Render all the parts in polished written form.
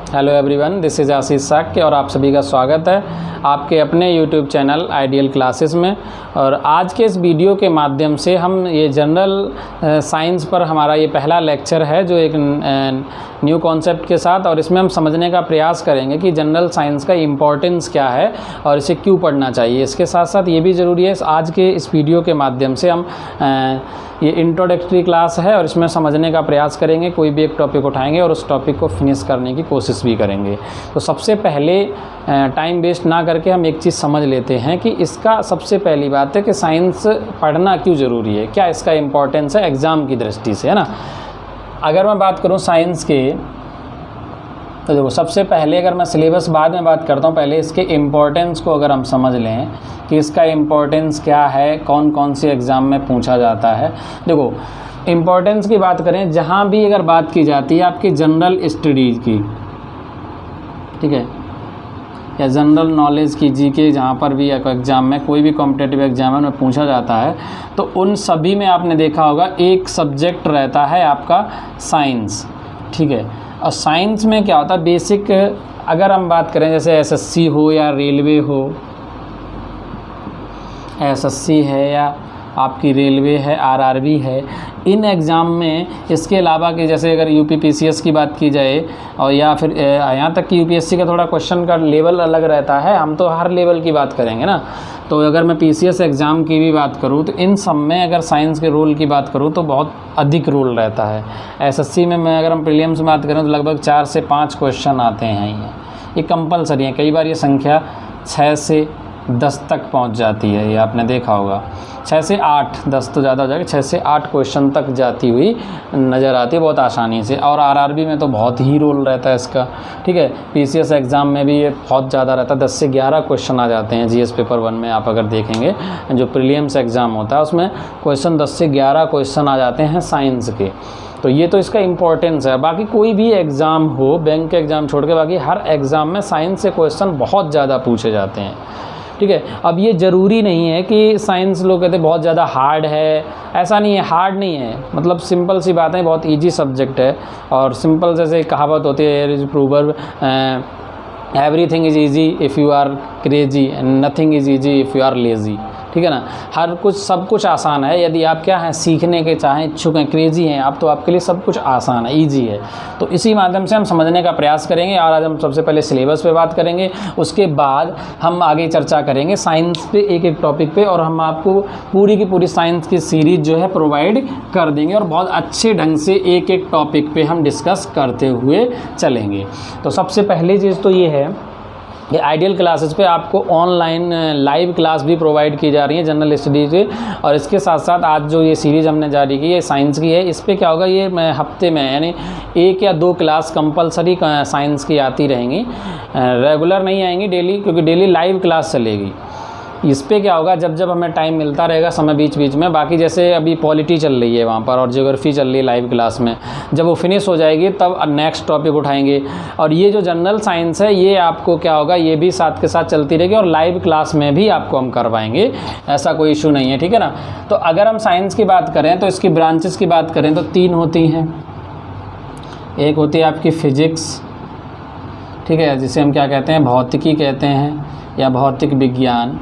Hello everyone, this is आशीष साक्य और आप सभी का स्वागत है आपके अपने यूट्यूब चैनल आइडियल क्लासेस में। और आज के इस वीडियो के माध्यम से हम ये जनरल साइंस पर हमारा ये पहला लेक्चर है जो एक न्यू कॉन्सेप्ट के साथ, और इसमें हम समझने का प्रयास करेंगे कि जनरल साइंस का इम्पोर्टेंस क्या है और इसे क्यों पढ़ना चाहिए। इसके साथ साथ ये भी ज़रूरी है, आज के इस वीडियो के माध्यम से हम ये इंट्रोडक्टरी क्लास है और इसमें समझने का प्रयास करेंगे, कोई भी एक टॉपिक उठाएंगे और उस टॉपिक को फिनिश करने की कोशिश भी करेंगे। तो सबसे पहले टाइम वेस्ट ना करके हम एक चीज़ समझ लेते हैं कि इसका सबसे पहली बात है कि साइंस पढ़ना क्यों ज़रूरी है, क्या इसका इम्पोर्टेंस है एग्ज़ाम की दृष्टि से, है ना। अगर मैं बात करूँ साइंस के, तो देखो सबसे पहले अगर मैं सिलेबस बाद में बात करता हूँ, पहले इसके इम्पोर्टेंस को अगर हम समझ लें कि इसका इम्पोर्टेंस क्या है, कौन कौन से एग्ज़ाम में पूछा जाता है। देखो इम्पोर्टेंस की बात करें, जहाँ भी अगर बात की जाती है आपकी जनरल स्टडीज़ की, ठीक है, या जनरल नॉलेज की, जीके, जहाँ पर भी एग्ज़ाम में कोई भी कॉम्पिटिटिव एग्जाम में पूछा जाता है, तो उन सभी में आपने देखा होगा एक सब्जेक्ट रहता है आपका साइंस, ठीक है। और साइंस में क्या होता है बेसिक, अगर हम बात करें जैसे एसएससी हो या रेलवे हो, एसएससी है या आपकी रेलवे है, आरआरबी है, इन एग्ज़ाम में इसके अलावा कि जैसे अगर यूपीपीसीएस की बात की जाए और या फिर यहाँ तक कि यूपीएससी का थोड़ा क्वेश्चन का लेवल अलग रहता है, हम तो हर लेवल की बात करेंगे ना। तो अगर मैं पीसीएस एग्ज़ाम की भी बात करूँ तो इन सब में अगर साइंस के रोल की बात करूँ तो बहुत अधिक रोल रहता है। एसएससी में मैं अगर हम प्रीलिम्स में बात करें तो लगभग 4 से 5 क्वेश्चन आते हैं, ये कंपलसरी है। कई बार ये संख्या 6 से 10 तक पहुंच जाती है, ये आपने देखा होगा। 6 से 8, 10 तो ज़्यादा हो जाएगा, 6 से 8 क्वेश्चन तक जाती हुई नज़र आती है बहुत आसानी से। और आरआरबी में तो बहुत ही रोल रहता है इसका, ठीक है। पीसीएस एग्ज़ाम में भी ये बहुत ज़्यादा रहता है, 10 से 11 क्वेश्चन आ जाते हैं। जीएस पेपर 1 में आप अगर देखेंगे जो प्रीलिम्स एग्ज़ाम होता है उसमें क्वेश्चन 10 से 11 क्वेश्चन आ जाते हैं साइंस के। तो ये तो इसका इम्पोर्टेंस है। बाकी कोई भी एग्ज़ाम हो, बैंक के एग्ज़ाम छोड़ के बाकी हर एग्ज़ाम में साइंस से क्वेश्चन बहुत ज़्यादा पूछे जाते हैं, ठीक है। अब ये ज़रूरी नहीं है कि साइंस लोग कहते हैं बहुत ज़्यादा हार्ड है, ऐसा नहीं है, हार्ड नहीं है। मतलब सिंपल सी बात है, बहुत इजी सब्जेक्ट है। और सिंपल जैसे कहावत होती है, proverb everything is easy if you are crazy and nothing is easy if you are lazy, ठीक है ना। हर कुछ, सब कुछ आसान है यदि आप क्या हैं, सीखने के चाहें, इच्छुक हैं, क्रेजी हैं आप, तो आपके लिए सब कुछ आसान है, इजी है। तो इसी माध्यम से हम समझने का प्रयास करेंगे। और आज हम सबसे पहले सिलेबस पे बात करेंगे, उसके बाद हम आगे चर्चा करेंगे साइंस पे, एक एक टॉपिक पे, और हम आपको पूरी की पूरी साइंस की सीरीज जो है प्रोवाइड कर देंगे और बहुत अच्छे ढंग से एक एक टॉपिक पे हम डिस्कस करते हुए चलेंगे। तो सबसे पहली चीज़ तो ये है, ये आइडियल क्लासेस पे आपको ऑनलाइन लाइव क्लास भी प्रोवाइड की जा रही है जनरल स्टडीज़ के। और इसके साथ साथ आज जो ये सीरीज़ हमने जारी की है साइंस की है, इस पे क्या होगा, ये हफ्ते में यानी 1 या 2 क्लास कंपलसरी साइंस की आती रहेंगी, रेगुलर नहीं आएंगी डेली, क्योंकि डेली लाइव क्लास चलेगी। इस पे क्या होगा, जब जब हमें टाइम मिलता रहेगा समय बीच बीच में, बाकी जैसे अभी पॉलिटी चल रही है वहाँ पर और ज्योग्राफी चल रही है लाइव क्लास में, जब वो फिनिश हो जाएगी तब नेक्स्ट टॉपिक उठाएंगे। और ये जो जनरल साइंस है ये आपको क्या होगा, ये भी साथ के साथ चलती रहेगी और लाइव क्लास में भी आपको हम करवाएंगे, ऐसा कोई इशू नहीं है, ठीक है ना। तो अगर हम साइंस की बात करें तो इसकी ब्रांचेस की बात करें तो 3 होती हैं। एक होती है आपकी फिजिक्स, ठीक है, जिसे हम क्या कहते हैं, भौतिकी कहते हैं या भौतिक विज्ञान,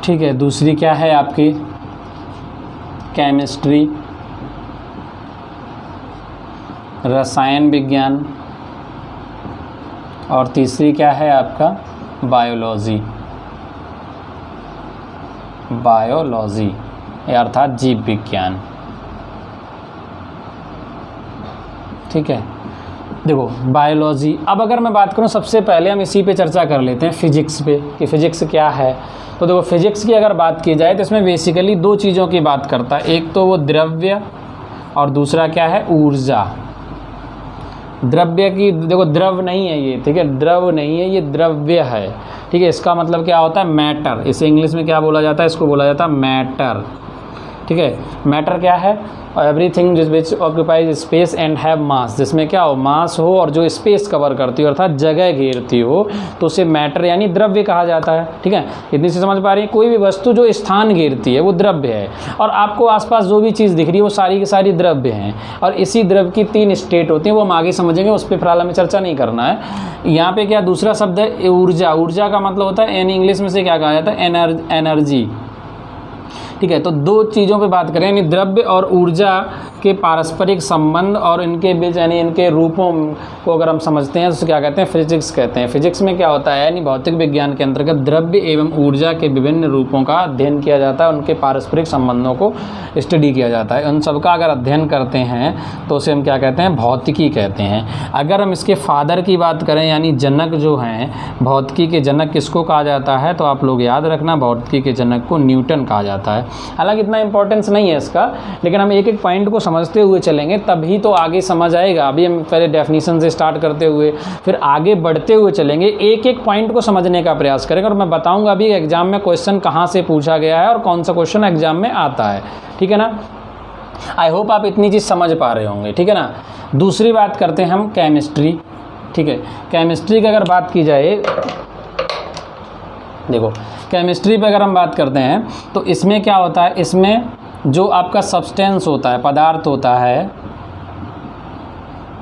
ठीक है। दूसरी क्या है आपकी केमिस्ट्री, रसायन विज्ञान, और तीसरी क्या है आपका बायोलॉजी, बायोलॉजी अर्थात जीव विज्ञान, ठीक है। देखो बायोलॉजी, अब अगर मैं बात करूं सबसे पहले हम इसी पे चर्चा कर लेते हैं, फिजिक्स पे, कि फिजिक्स क्या है। तो देखो फिजिक्स की अगर बात की जाए तो इसमें बेसिकली 2 चीज़ों की बात करता है, एक तो वो द्रव्य और दूसरा क्या है, ऊर्जा। द्रव्य की, देखो द्रव नहीं है ये, ठीक है, द्रव नहीं है ये, द्रव्य है, ठीक है। इसका मतलब क्या होता है, मैटर। इसे इंग्लिश में क्या बोला जाता है, इसको बोला जाता है मैटर, ठीक है। मैटर क्या है? एवरीथिंग जिस which occupies space and have mass, जिसमें क्या हो, मास हो और जो स्पेस कवर करती हो अर्थात जगह घेरती हो, तो उसे मैटर यानी द्रव्य कहा जाता है। ठीक है, इतनी सी समझ पा रही है? कोई भी वस्तु जो स्थान घेरती है वो द्रव्य है, और आपको आसपास जो भी चीज़ दिख रही है वो सारी की सारी द्रव्य हैं, और इसी द्रव्य की 3 स्टेट होती हैं, वो हम आगे समझेंगे, उस पर फिलहाल हमें चर्चा नहीं करना है। यहाँ पे क्या दूसरा शब्द है ऊर्जा। ऊर्जा का मतलब होता है इंग्लिश में से क्या कहा जाता है? एनर्जी। ठीक है, तो 2 चीज़ों पे बात करें, यानी द्रव्य और ऊर्जा के पारस्परिक संबंध और इनके बीच यानी इनके रूपों को अगर हम समझते हैं तो क्या कहते हैं? फिजिक्स कहते हैं। फिजिक्स में क्या होता है, यानी भौतिक विज्ञान के अंतर्गत द्रव्य एवं ऊर्जा के विभिन्न रूपों का अध्ययन किया जाता है, उनके पारस्परिक संबंधों को स्टडी किया जाता है। उन सबका अगर अध्ययन करते हैं तो उसे हम क्या कहते हैं? भौतिकी कहते हैं। अगर हम इसके फादर की बात करें, यानी जनक जो हैं, भौतिकी के जनक किसको कहा जाता है? तो आप लोग याद रखना, भौतिकी के जनक को न्यूटन कहा जाता है। हालांकि इतना इंपॉर्टेंस नहीं है इसका, लेकिन हम एक एक पॉइंट को समझते हुए चलेंगे तभी तो आगे समझ आएगा। अभी हम पहले डेफिनेशन से स्टार्ट करते हुए फिर आगे बढ़ते हुए चलेंगे, एक एक पॉइंट को समझने का प्रयास करेंगे, और मैं बताऊंगा अभी एग्जाम में क्वेश्चन कहाँ से पूछा गया है और कौन सा क्वेश्चन एग्जाम में आता है। ठीक है ना? आई होप आप इतनी चीज़ समझ पा रहे होंगे। ठीक है ना? दूसरी बात करते हैं हम केमिस्ट्री। ठीक है, केमिस्ट्री की अगर बात की जाए, देखो केमिस्ट्री पे अगर हम बात करते हैं तो इसमें क्या होता है? इसमें जो आपका सब्सटेंस होता है, पदार्थ होता है,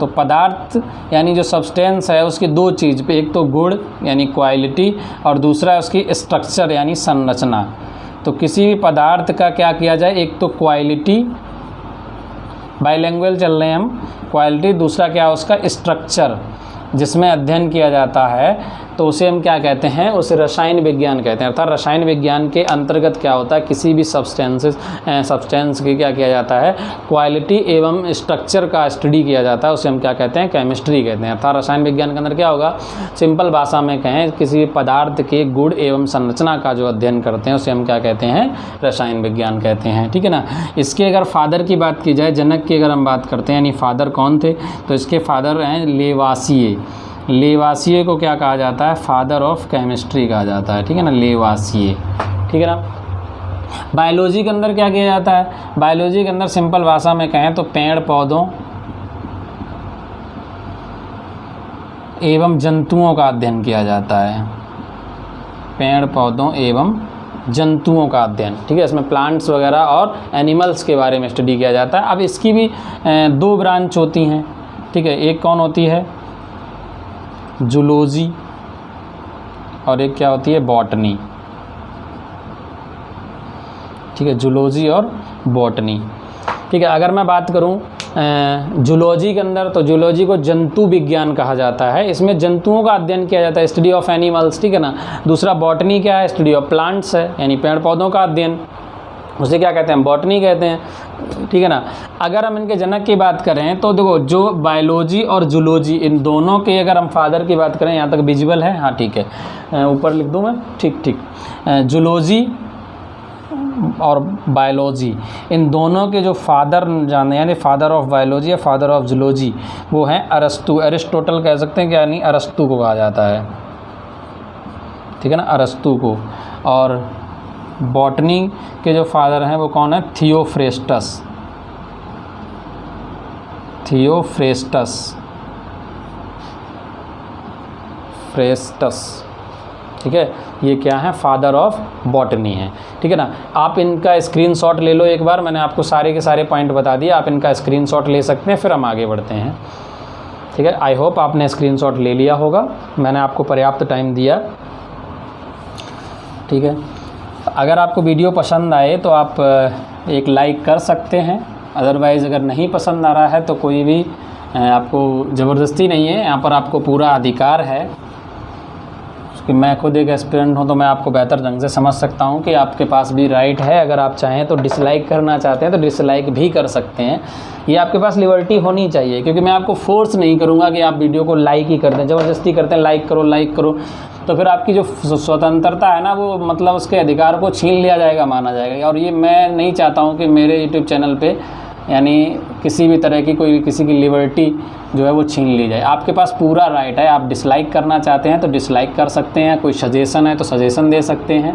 तो पदार्थ यानी जो सब्सटेंस है उसकी 2 चीज़ पे, एक तो गुण यानी क्वालिटी और दूसरा है उसकी स्ट्रक्चर यानी संरचना। तो किसी भी पदार्थ का क्या किया जाए, एक तो क्वालिटी, बाइलैंग्वेज चल रहे हैं हम, क्वालिटी, दूसरा क्या है उसका स्ट्रक्चर, जिसमें अध्ययन किया जाता है, तो उसे हम क्या कहते हैं? उसे रसायन विज्ञान कहते हैं। अर्थात रसायन विज्ञान के अंतर्गत क्या होता है? किसी भी सब्सटेंस की क्या किया जाता है? क्वालिटी एवं स्ट्रक्चर का स्टडी किया जाता है, उसे हम क्या कहते हैं? केमिस्ट्री कहते हैं। अर्थात रसायन विज्ञान के अंदर क्या होगा? सिंपल भाषा में कहें, किसी पदार्थ के गुण एवं संरचना का जो अध्ययन करते हैं उसे हम क्या कहते हैं? रसायन विज्ञान कहते हैं। ठीक है ना? इसके अगर फादर की बात की जाए, जनक की अगर हम बात करते हैं, यानी फादर कौन थे, तो इसके फादर हैं लेवासिए। लेवासिए को क्या कहा जाता है? फादर ऑफ केमिस्ट्री कहा जाता है। ठीक है ना? लेवासिए। ठीक है ना? बायोलॉजी के अंदर क्या किया जाता है? बायोलॉजी के अंदर सिंपल भाषा में कहें तो पेड़ पौधों एवं जंतुओं का अध्ययन किया जाता है। पेड़ पौधों एवं जंतुओं का अध्ययन। ठीक है, इसमें प्लांट्स वगैरह और एनिमल्स के बारे में स्टडी किया जाता है। अब इसकी भी 2 ब्रांच होती हैं। ठीक है, एक कौन होती है? जूलॉजी, और एक क्या होती है? बॉटनी। ठीक है, जूलॉजी और बॉटनी। ठीक है, अगर मैं बात करूं जूलॉजी के अंदर, तो जूलॉजी को जंतु विज्ञान कहा जाता है। इसमें जंतुओं का अध्ययन किया जाता है, स्टडी ऑफ एनिमल्स। ठीक है ना? दूसरा बॉटनी क्या है? स्टडी ऑफ प्लांट्स है, यानी पेड़ पौधों का अध्ययन, उसे क्या कहते हैं? बॉटनी कहते हैं। ठीक है ना? अगर हम इनके जनक की बात करें तो देखो, जो बायोलॉजी और जूलॉजी, इन दोनों के अगर हम फादर की बात करें, यहाँ तक विजिबल है? हाँ ठीक है, ऊपर लिख दूँ मैं? ठीक। जूलॉजी और बायोलॉजी, इन दोनों के जो फादर जाने, यानी फादर ऑफ बायोलॉजी या फादर ऑफ जूलॉजी, वो हैं अरस्तु। एरिस्टोटल कह सकते हैं, क्या यानी अरस्तु को कहा जाता है। ठीक है ना? अरस्तु को। और बॉटनी के जो फादर हैं वो कौन है? थियोफ्रेस्टस। ठीक है, ये क्या है? फादर ऑफ बॉटनी है। ठीक है ना? आप इनका स्क्रीनशॉट ले लो एक बार, मैंने आपको सारे के सारे पॉइंट बता दिए, आप इनका स्क्रीनशॉट ले सकते हैं, फिर हम आगे बढ़ते हैं। ठीक है, आई होप आपने स्क्रीनशॉट ले लिया होगा, मैंने आपको पर्याप्त टाइम दिया। ठीक है, अगर आपको वीडियो पसंद आए तो आप एक लाइक कर सकते हैं, अदरवाइज़ अगर नहीं पसंद आ रहा है तो कोई भी आपको ज़बरदस्ती नहीं है, यहाँ पर आपको पूरा अधिकार है कि मैं खुद एक एस्पिरेंट हूँ तो मैं आपको बेहतर ढंग से समझ सकता हूँ कि आपके पास भी राइट है। अगर आप चाहें तो डिसलाइक करना चाहते हैं तो डिसलाइक भी कर सकते हैं, ये आपके पास लिबर्टी होनी चाहिए, क्योंकि मैं आपको फोर्स नहीं करूँगा कि आप वीडियो को लाइक ही कर दें। ज़बरदस्ती करते हैं लाइक करो, तो फिर आपकी जो स्वतंत्रता है ना, वो मतलब उसके अधिकार को छीन लिया जाएगा, माना जाएगा। और ये मैं नहीं चाहता हूँ कि मेरे यूट्यूब चैनल पे यानी किसी भी तरह की कोई किसी की लिबर्टी जो है वो छीन ली जाए। आपके पास पूरा राइट है, आप डिसलाइक करना चाहते हैं तो डिसलाइक कर सकते हैं, कोई सजेशन है तो सजेशन दे सकते हैं।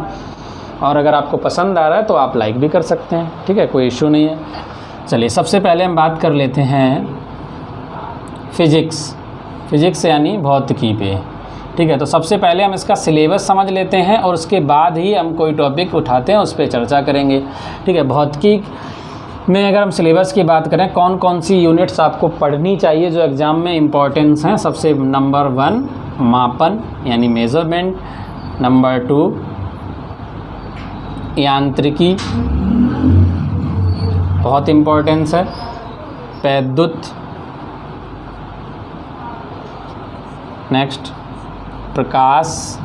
और अगर आपको पसंद आ रहा है तो आप लाइक भी कर सकते हैं, ठीक है, कोई इशू नहीं है। चलिए सबसे पहले हम बात कर लेते हैं फिज़िक्स यानी भौतिकी पे, ठीक है। तो सबसे पहले हम इसका सिलेबस समझ लेते हैं और उसके बाद ही हम कोई टॉपिक उठाते हैं उस पर चर्चा करेंगे, ठीक है। भौतिकी में अगर हम सिलेबस की बात करें, कौन कौन सी यूनिट्स आपको पढ़नी चाहिए जो एग्ज़ाम में इम्पॉर्टेंस हैं, सबसे नंबर 1 मापन यानी मेज़रमेंट, नंबर 2 यांत्रिकी, बहुत इम्पोर्टेंस है, वैद्युत, नेक्स्ट प्रकाश,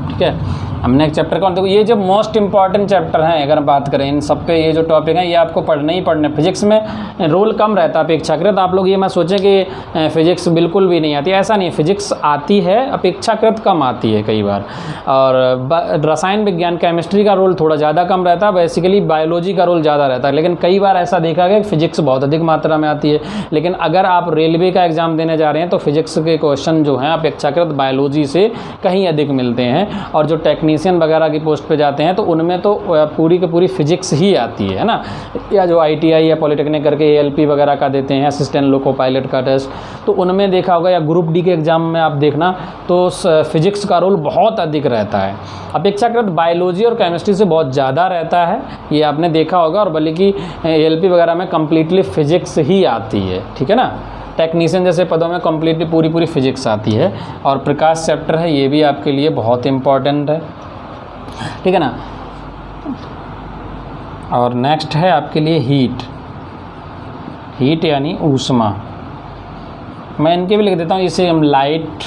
ठीक है। हमने एक चैप्टर कौन, देखो ये जो मोस्ट इंपॉर्टेंट चैप्टर हैं अगर बात करें इन सब पे, ये जो टॉपिक हैं ये आपको पढ़ने ही पढ़ने। फिजिक्स में रोल कम रहता है अपेक्षाकृत, आप लोग ये मत सोचें कि फिजिक्स बिल्कुल भी नहीं आती, ऐसा नहीं है। फिजिक्स आती है, अपेक्षाकृत कम आती है कई बार। और रसायन विज्ञान केमिस्ट्री का रोल थोड़ा ज़्यादा कम रहता है, बेसिकली बायोलॉजी का रोल ज़्यादा रहता है। लेकिन कई बार ऐसा देखा गया कि फिजिक्स बहुत अधिक मात्रा में आती है। लेकिन अगर आप रेलवे का एग्ज़ाम देने जा रहे हैं तो फिजिक्स के क्वेश्चन जो हैं अपेक्षाकृत बायोलॉजी से कहीं अधिक मिलते हैं। और जो टेक्नीशियन वगैरह की पोस्ट पे जाते हैं तो उनमें तो पूरी की पूरी फिजिक्स ही आती है ना। या जो ITI या पॉलिटेक्निक करके ALP वगैरह का देते हैं, असिस्टेंट लोको पायलट का टेस्ट, तो उनमें देखा होगा, या ग्रुप D के एग्ज़ाम में आप देखना तो फिजिक्स का रोल बहुत अधिक रहता है, अपेक्षाकृत बायोलॉजी और केमिस्ट्री से बहुत ज़्यादा रहता है, ये आपने देखा होगा। और बल्कि ALP वगैरह में कम्प्लीटली फ़िज़िक्स ही आती है, ठीक है ना। टेक्नीशियन जैसे पदों में कम्प्लीटली पूरी फिजिक्स आती है। और प्रकाश चैप्टर है, ये भी आपके लिए बहुत इम्पॉर्टेंट है, ठीक है ना। और नेक्स्ट है आपके लिए हीट यानी ऊष्मा, मैं इनके भी लिख देता हूँ, इसे हम लाइट,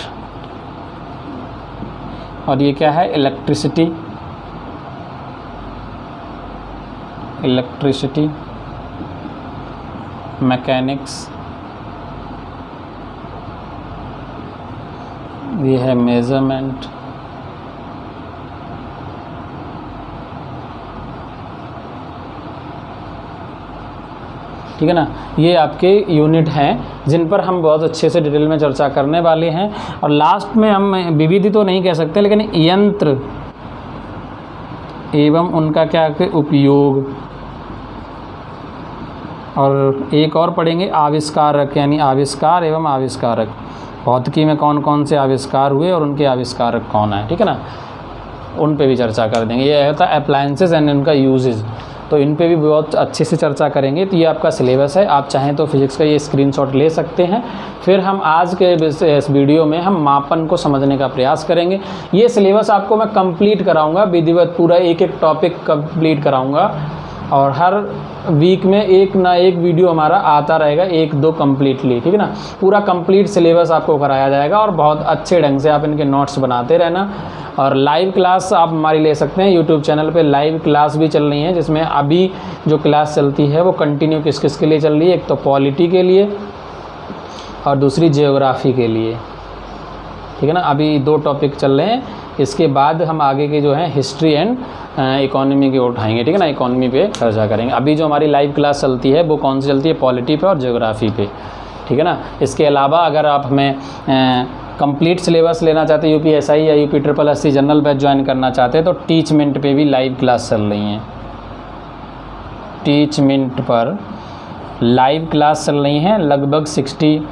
और ये क्या है इलेक्ट्रिसिटी, मैकेनिक्स, ये है मेजरमेंट, ठीक है ना। ये आपके यूनिट हैं जिन पर हम बहुत अच्छे से डिटेल में चर्चा करने वाले हैं। और लास्ट में हम विविधि तो नहीं कह सकते, लेकिन यंत्र एवं उनका क्या के उपयोग, और एक और पढ़ेंगे आविष्कारक यानी आविष्कार एवं आविष्कारक, भौतिकी में कौन कौन से आविष्कार हुए और उनके आविष्कारक कौन है, ठीक है ना, उन पे भी चर्चा कर देंगे। ये होता है अप्लायंसेस एंड इनका यूजेज, तो इन पे भी बहुत अच्छे से चर्चा करेंगे। तो ये आपका सिलेबस है, आप चाहें तो फिजिक्स का ये स्क्रीनशॉट ले सकते हैं। फिर हम आज के इस वीडियो में हम मापन को समझने का प्रयास करेंगे। ये सिलेबस आपको मैं कंप्लीट कराऊंगा विधिवत, पूरा एक एक टॉपिक कंप्लीट कराऊंगा। और हर वीक में एक ना एक वीडियो हमारा आता रहेगा, 1-2 कम्प्लीटली, ठीक है ना। पूरा कंप्लीट सिलेबस आपको कराया जाएगा और बहुत अच्छे ढंग से आप इनके नोट्स बनाते रहना। और लाइव क्लास आप हमारी ले सकते हैं, यूट्यूब चैनल पे लाइव क्लास भी चल रही है, जिसमें अभी जो क्लास चलती है वो कंटिन्यू किस किस के लिए चल रही है, एक तो पॉलिटी के लिए और दूसरी जियोग्राफी के लिए, ठीक है ना। अभी 2 टॉपिक चल रहे हैं, इसके बाद हम आगे के जो हैं हिस्ट्री एंड इकोनॉमी के उठाएंगे, ठीक है ना, इकोनॉमी पे चर्चा करेंगे। अभी जो हमारी लाइव क्लास चलती है वो कौन सी चलती है, पॉलिटी पे और जियोग्राफी पे, ठीक है ना। इसके अलावा अगर आप हमें कंप्लीट सिलेबस लेना चाहते हैं, UPSI या UPSSC जनरल बैच ज्वाइन करना चाहते हैं, तो टीचमेंट पे भी लाइव क्लास चल रही हैं। टीचमेंट पर लाइव क्लास चल रही हैं, लगभग 60+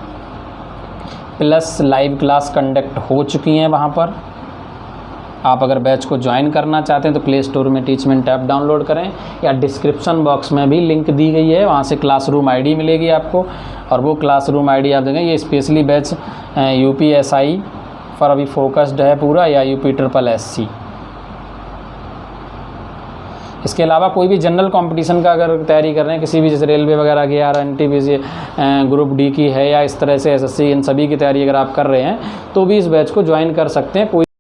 लाइव क्लास कंडक्ट हो चुकी हैं वहाँ पर। आप अगर बैच को ज्वाइन करना चाहते हैं तो प्ले स्टोर में टीचमेंट ऐप डाउनलोड करें, या डिस्क्रिप्शन बॉक्स में भी लिंक दी गई है, वहाँ से क्लासरूम ID मिलेगी आपको, और वो क्लासरूम ID आप देंगे। ये स्पेशली बैच UPSI पर अभी फोकस्ड है पूरा, या UPSSC। इसके अलावा कोई भी जनरल कंपटीशन का अगर तैयारी कर रहे हैं, किसी भी जैसे रेलवे वगैरह की, NTPC ग्रुप D की है, या इस तरह से SSC, इन सभी की तैयारी अगर आप कर रहे हैं तो भी इस बैच को ज्वाइन कर सकते हैं। कोई